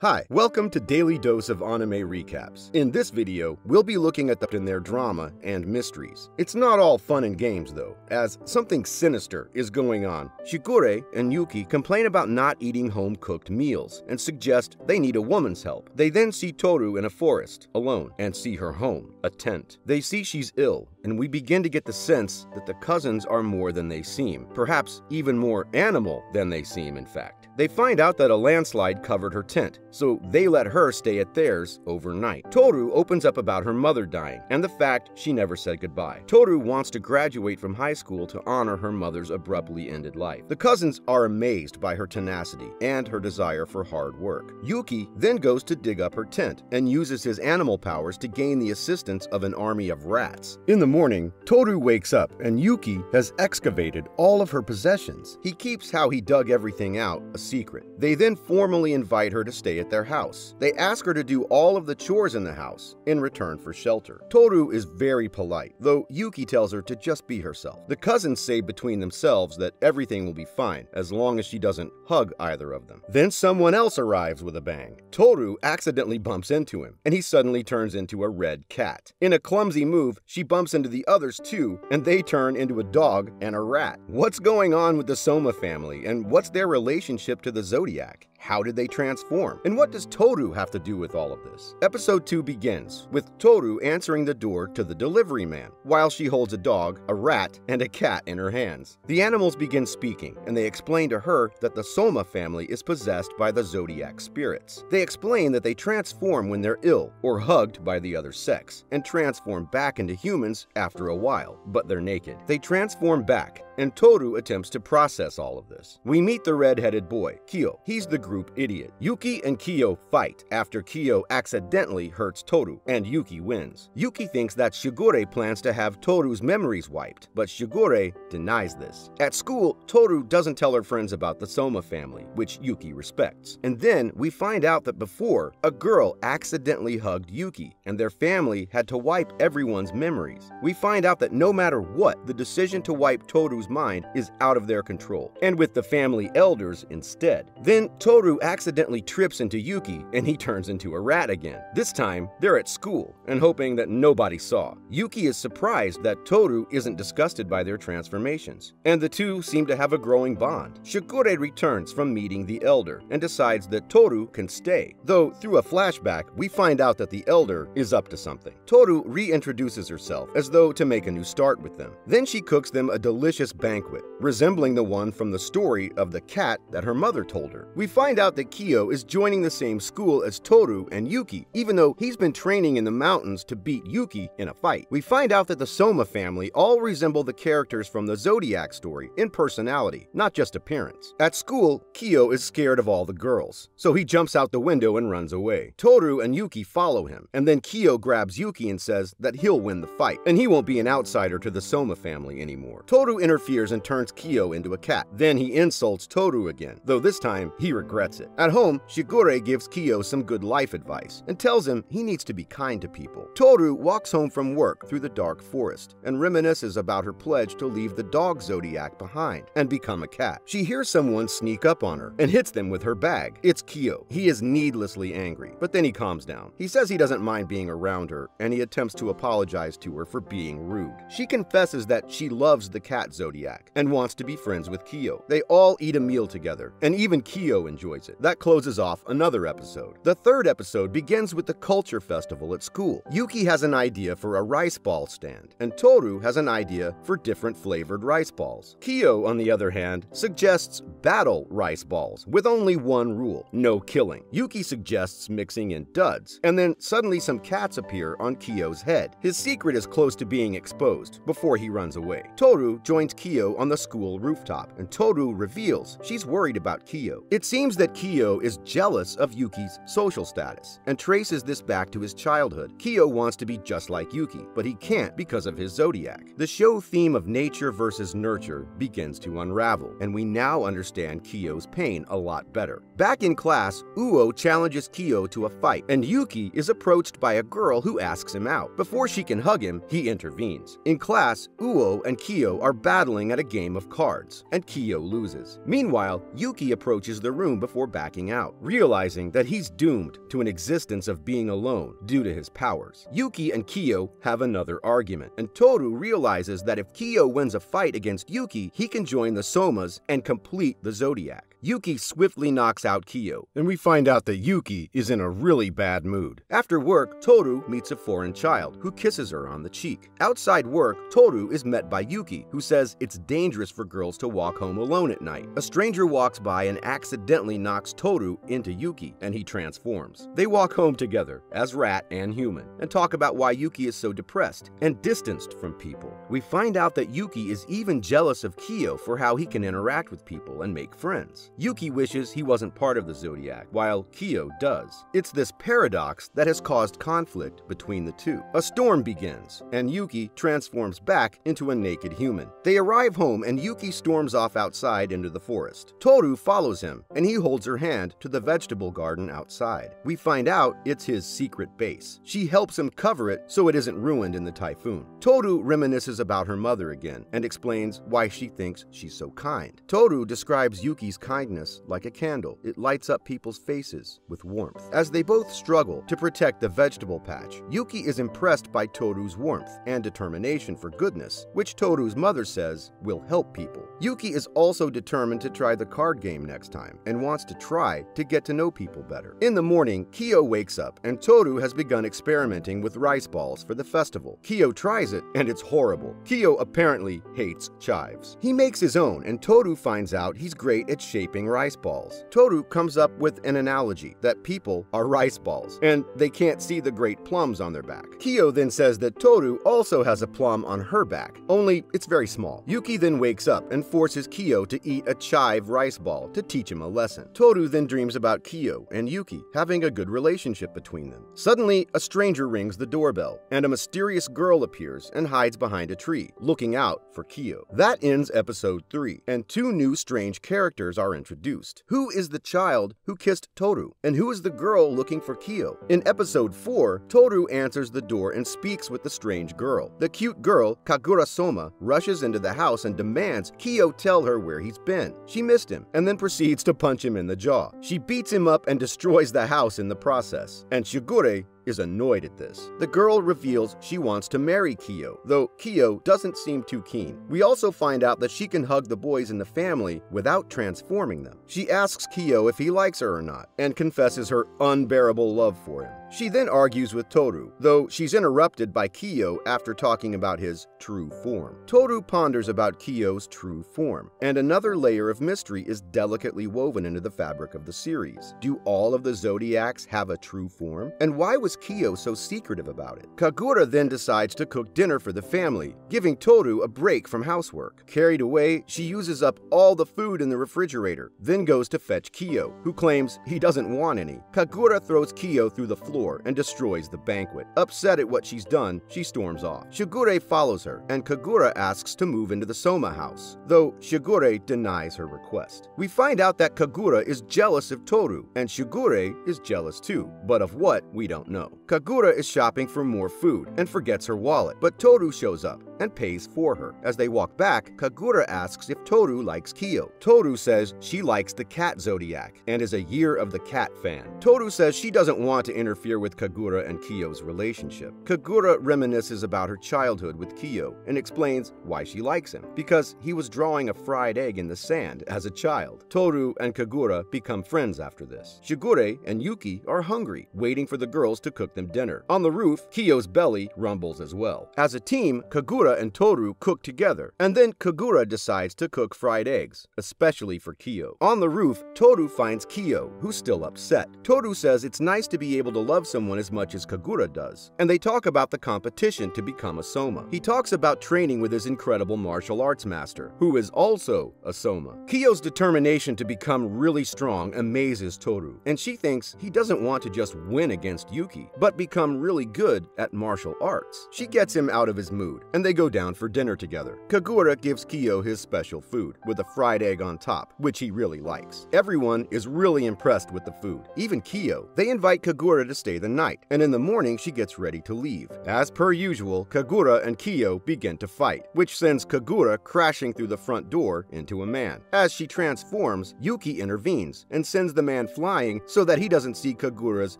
Hi, welcome to Daily Dose of Anime Recaps. In this video, we'll be looking at their drama and mysteries. It's not all fun and games though, as something sinister is going on. Shigure and Yuki complain about not eating home-cooked meals and suggest they need a woman's help. They then see Toru in a forest, alone, and see her home, a tent. They see she's ill, and we begin to get the sense that the cousins are more than they seem, perhaps even more animal than they seem, in fact. They find out that a landslide covered her tent, so they let her stay at theirs overnight. Toru opens up about her mother dying and the fact she never said goodbye. Toru wants to graduate from high school to honor her mother's abruptly ended life. The cousins are amazed by her tenacity and her desire for hard work. Yuki then goes to dig up her tent and uses his animal powers to gain the assistance of an army of rats. In the morning, Toru wakes up and Yuki has excavated all of her possessions. He keeps how he dug everything out a secret. They then formally invite her to stay at their house. They ask her to do all of the chores in the house in return for shelter. Toru is very polite, though Yuki tells her to just be herself. The cousins say between themselves that everything will be fine as long as she doesn't hug either of them. Then someone else arrives with a bang. Toru accidentally bumps into him, and he suddenly turns into a red cat. In a clumsy move, she bumps into the others too, and they turn into a dog and a rat. What's going on with the Soma family, and what's their relationship to the Zodiac? How did they transform? And what does Toru have to do with all of this? Episode 2 begins with Toru answering the door to the delivery man, while she holds a dog, a rat, and a cat in her hands. The animals begin speaking, and they explain to her that the Soma family is possessed by the Zodiac spirits. They explain that they transform when they're ill or hugged by the other sex, and transform back into humans after a while, but they're naked. They transform back, and Toru attempts to process all of this. We meet the red-headed boy, Kyo. He's the group idiot. Yuki and Kyo fight after Kyo accidentally hurts Toru, and Yuki wins. Yuki thinks that Shigure plans to have Toru's memories wiped, but Shigure denies this. At school, Toru doesn't tell her friends about the Soma family, which Yuki respects. And then we find out that before, a girl accidentally hugged Yuki, and their family had to wipe everyone's memories. We find out that no matter what, the decision to wipe Toru's mind is out of their control, and with the family elders instead. Then Toru accidentally trips into Yuki, and he turns into a rat again. This time, they're at school, and hoping that nobody saw. Yuki is surprised that Toru isn't disgusted by their transformations, and the two seem to have a growing bond. Shigure returns from meeting the elder, and decides that Toru can stay, though through a flashback, we find out that the elder is up to something. Toru reintroduces herself, as though to make a new start with them. Then she cooks them a delicious banquet, resembling the one from the story of the cat that her mother told her. We find out that Kyo is joining the same school as Toru and Yuki, even though he's been training in the mountains to beat Yuki in a fight. We find out that the Soma family all resemble the characters from the Zodiac story in personality, not just appearance. At school, Kyo is scared of all the girls, so he jumps out the window and runs away. Toru and Yuki follow him, and then Kyo grabs Yuki and says that he'll win the fight, and he won't be an outsider to the Soma family anymore. Toru interferes and turns Kyo into a cat. Then he insults Toru again, though this time he regrets it. At home, Shigure gives Kyo some good life advice and tells him he needs to be kind to people. Toru walks home from work through the dark forest and reminisces about her pledge to leave the dog Zodiac behind and become a cat. She hears someone sneak up on her and hits them with her bag. It's Kyo. He is needlessly angry, but then he calms down. He says he doesn't mind being around her, and he attempts to apologize to her for being rude. She confesses that she loves the cat Zodiac and wants to be friends with Kyo. They all eat a meal together, and even Kyo enjoys it. That closes off another episode. The third episode begins with the culture festival at school. Yuki has an idea for a rice ball stand, and Toru has an idea for different flavored rice balls. Kyo, on the other hand, suggests battle rice balls with only one rule: no killing. Yuki suggests mixing in duds, and then suddenly some cats appear on Kyo's head. His secret is close to being exposed before he runs away. Toru joins Kyo on the school rooftop, and Toru reveals she's worried about Kyo. It seems that Kyo is jealous of Yuki's social status and traces this back to his childhood. Kyo wants to be just like Yuki, but he can't because of his Zodiac. The show theme of nature versus nurture begins to unravel, and we now understand Kyo's pain a lot better. Back in class, Uo challenges Kyo to a fight, and Yuki is approached by a girl who asks him out. Before she can hug him, he intervenes. In class, Uo and Kyo are battling at a game of cards, and Kyo loses. Meanwhile, Yuki approaches the room before backing out, realizing that he's doomed to an existence of being alone due to his powers. Yuki and Kyo have another argument, and Toru realizes that if Kyo wins a fight against Yuki, he can join the Somas and complete the Zodiac. Yuki swiftly knocks out Kyo, and we find out that Yuki is in a really bad mood. After work, Toru meets a foreign child who kisses her on the cheek. Outside work, Toru is met by Yuki, who says it's dangerous for girls to walk home alone at night. A stranger walks by and accidentally knocks Toru into Yuki, and he transforms. They walk home together as rat and human, and talk about why Yuki is so depressed and distanced from people. We find out that Yuki is even jealous of Kyo for how he can interact with people and make friends. Yuki wishes he wasn't part of the Zodiac, while Kyo does. It's this paradox that has caused conflict between the two. A storm begins, and Yuki transforms back into a naked human. They arrive home, and Yuki storms off outside into the forest. Toru follows him, and he holds her hand to the vegetable garden outside. We find out it's his secret base. She helps him cover it so it isn't ruined in the typhoon. Toru reminisces about her mother again, and explains why she thinks she's so kind. Toru describes Yuki's kindness like a candle. It lights up people's faces with warmth. As they both struggle to protect the vegetable patch, Yuki is impressed by Toru's warmth and determination for goodness, which Toru's mother says will help people. Yuki is also determined to try the card game next time and wants to try to get to know people better. In the morning, Kyo wakes up and Toru has begun experimenting with rice balls for the festival. Kyo tries it and it's horrible. Kyo apparently hates chives. He makes his own and Toru finds out he's great at shaping rice balls. Toru comes up with an analogy that people are rice balls and they can't see the great plums on their back. Kyo then says that Toru also has a plum on her back, only it's very small. Yuki then wakes up and forces Kyo to eat a chive rice ball to teach him a lesson. Toru then dreams about Kyo and Yuki having a good relationship between them. Suddenly, a stranger rings the doorbell and a mysterious girl appears and hides behind a tree, looking out for Kyo. That ends episode 3, and 2 new strange characters are introduced. Who is the child who kissed Toru? And who is the girl looking for Kyo? In episode 4, Toru answers the door and speaks with the strange girl. The cute girl, Kagura Soma, rushes into the house and demands Kyo tell her where he's been. She missed him, and then proceeds to punch him in the jaw. She beats him up and destroys the house in the process, and Shigure is annoyed at this. The girl reveals she wants to marry Kyo, though Kyo doesn't seem too keen. We also find out that she can hug the boys in the family without transforming them. She asks Kyo if he likes her or not, and confesses her unbearable love for him. She then argues with Toru, though she's interrupted by Kyo after talking about his true form. Toru ponders about Kyo's true form, and another layer of mystery is delicately woven into the fabric of the series. Do all of the Zodiacs have a true form? And why was Kyo so secretive about it? Kagura then decides to cook dinner for the family, giving Toru a break from housework. Carried away, she uses up all the food in the refrigerator, then goes to fetch Kyo, who claims he doesn't want any. Kagura throws Kyo through the floor and destroys the banquet. Upset at what she's done, she storms off. Shigure follows her, and Kagura asks to move into the Soma house, though Shigure denies her request. We find out that Kagura is jealous of Toru, and Shigure is jealous too, but of what, we don't know. Kagura is shopping for more food and forgets her wallet, but Toru shows up and pays for her. As they walk back, Kagura asks if Toru likes Kyo. Toru says she likes the cat Zodiac and is a Year of the Cat fan. Toru says she doesn't want to interfere with Kagura and Kyo's relationship. Kagura reminisces about her childhood with Kyo and explains why she likes him, because he was drawing a fried egg in the sand as a child. Toru and Kagura become friends after this. Shigure and Yuki are hungry, waiting for the girls to cook them dinner. On the roof, Kyo's belly rumbles as well. As a team, Kagura and Toru cook together, and then Kagura decides to cook fried eggs, especially for Kyo. On the roof, Toru finds Kyo, who's still upset. Toru says it's nice to be able to love someone as much as Kagura does, and they talk about the competition to become a Soma. He talks about training with his incredible martial arts master, who is also a Soma. Kyo's determination to become really strong amazes Toru, and she thinks he doesn't want to just win against Yuki, but become really good at martial arts. She gets him out of his mood, and they go go down for dinner together. Kagura gives Kyo his special food, with a fried egg on top, which he really likes. Everyone is really impressed with the food, even Kyo. They invite Kagura to stay the night, and in the morning she gets ready to leave. As per usual, Kagura and Kyo begin to fight, which sends Kagura crashing through the front door into a man. As she transforms, Yuki intervenes and sends the man flying so that he doesn't see Kagura's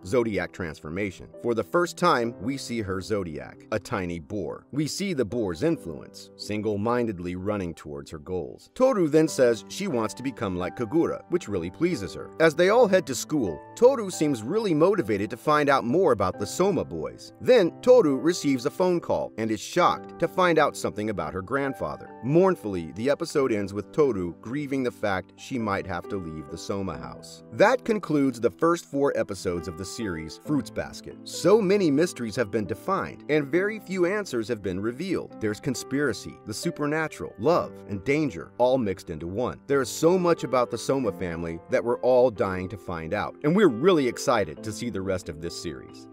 zodiac transformation. For the first time, we see her zodiac, a tiny boar. We see the boar's influence, single-mindedly running towards her goals. Toru then says she wants to become like Kagura, which really pleases her. As they all head to school, Toru seems really motivated to find out more about the Soma boys. Then, Toru receives a phone call and is shocked to find out something about her grandfather. Mournfully, the episode ends with Toru grieving the fact she might have to leave the Soma house. That concludes the first 4 episodes of the series Fruits Basket. So many mysteries have been defined, and very few answers have been revealed. There's conspiracy, the supernatural, love, and danger, all mixed into one. There is so much about the Soma family that we're all dying to find out, and we're really excited to see the rest of this series.